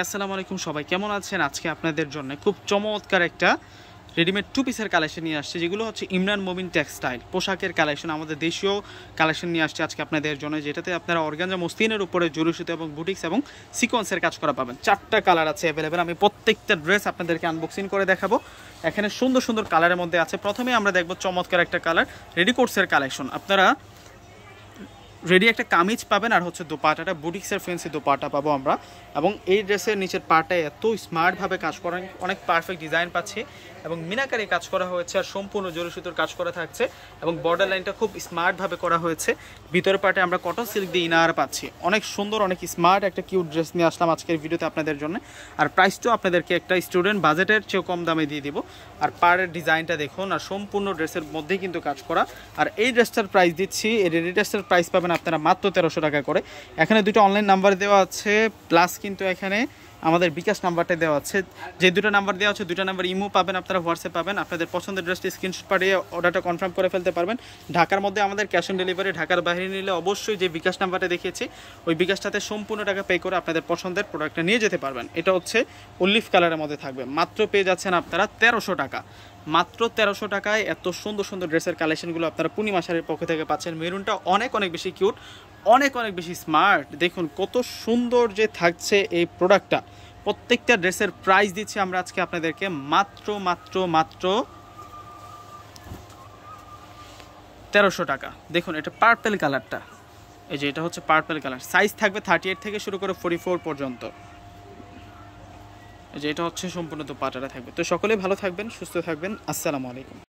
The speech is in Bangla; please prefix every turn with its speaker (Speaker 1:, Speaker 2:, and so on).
Speaker 1: আসসালামু আলাইকুম সবাই কেমন আছেন। আজকে আপনাদের জন্য খুব চমৎকার একটা রেডিমেড টু পিসের কালেকশন নিয়ে আসছে, যেগুলো হচ্ছে ইমরান মোবিন টেক্সটাইল পোশাকের কালেকশন, আমাদের দেশীয় কালেকশন নিয়ে আসছে আজকে আপনাদের জন্য, যেটাতে আপনারা অর্গানজা মসলিনের উপরে জরি সুতো এবং বুটিক্স এবং সিকোয়েন্সের কাজ করা পাবেন। 4টা কালার আছে অ্যাভেলেবেল। আমি প্রত্যেকটা ড্রেস আপনাদেরকে আনবক্সিং করে দেখাবো। এখানে সুন্দর সুন্দর কালারের মধ্যে আছে। প্রথমে আমরা দেখবো চমৎকার একটা কালার রেডি কোর্সের কালেকশন। আপনারা রেডি একটা কামিজ পাবেন, আর হচ্ছে দোপাটাটা বুটিক্সের ফেন্সি দোপাটা পাবো আমরা। এবং এই ড্রেসের নিচের পার্টে এত স্মার্টভাবে কাজ করা, অনেক পারফেক্ট ডিজাইন পাচ্ছি এবং মিনাকারি কাজ করা হয়েছে, আর সম্পূর্ণ জরি সুতোর কাজ করা থাকছে এবং বর্ডার লাইনটা খুব স্মার্টভাবে করা হয়েছে। ভিতরের পার্টে আমরা কটন সিল্ক দিয়ে ইনার পাচ্ছি। অনেক সুন্দর, অনেক স্মার্ট একটা কিউট ড্রেস নিয়ে আসলাম আজকের ভিডিওতে আপনাদের জন্য। আর প্রাইসটাও আপনাদেরকে একটা স্টুডেন্ট বাজেটের চেয়েও কম দামে দিয়ে দিব। আর পাড়ের ডিজাইনটা দেখুন, আর সম্পূর্ণ ড্রেসের মধ্যেই কিন্তু কাজ করা। আর এই ড্রেসটার প্রাইস দিচ্ছি, এই রেডি ড্রেসটার প্রাইস পাবেন আপনারা মাত্র 1300 টাকা করে। এখানে দুটো অনলাইন নাম্বার দেওয়া আছে, প্লাস কিন্তু এখানে আমাদের বিকাশ নাম্বারটা দেওয়া আছে। যে দুটো নাম্বার দেওয়া আছে, দুটো নাম্বার ইমো পাবেন, আপনারা হোয়াটসঅ্যাপ পাবেন। আপনাদের পছন্দের ড্রেসটি স্ক্রিনশট পাঠিয়ে অর্ডারটা কনফার্ম করে ফেলতে পারবেন। ঢাকার মধ্যে আমাদের ক্যাশ অন ডেলিভারি, ঢাকার বাইরে নিলে অবশ্যই যে বিকাশ নাম্বারটা দেখিয়েছি ওই বিকাশটাতে সম্পূর্ণ টাকা পে করে আপনাদের পছন্দের প্রোডাক্টটা নিয়ে যেতে পারবেন। এটা হচ্ছে অলিভ কালারের মধ্যে থাকবে। মাত্র পেয়ে যাচ্ছেন আপনারা 1300 টাকা। মাত্র 1300 টাকায় এত সুন্দর সুন্দর ড্রেসের কালেকশনগুলো আপনারা পূর্ণিমা শাড়ির পক্ষ থেকে পাচ্ছেন। মেরুনটা অনেক অনেক বেশি কিউট, অনেক অনেক বেশি স্মার্ট। দেখুন কত সুন্দর যে থাকছে এই প্রোডাক্টটা। প্রত্যেকটা ড্রেসের প্রাইস দিচ্ছি আমরা আজকে আপনাদেরকে মাত্র মাত্র মাত্র 1300 টাকা। দেখুন এটা পার্পেল কালারটা, এই যে এটা হচ্ছে পার্পেল কালার। সাইজ থাকবে 38 থেকে শুরু করে 44 পর্যন্ত। এই যে এটা হচ্ছে সম্পূর্ণ দোপাট্টাটা থাকবে। তো সকলেই ভালো থাকবেন, সুস্থ থাকবেন। আসসালামু আলাইকুম।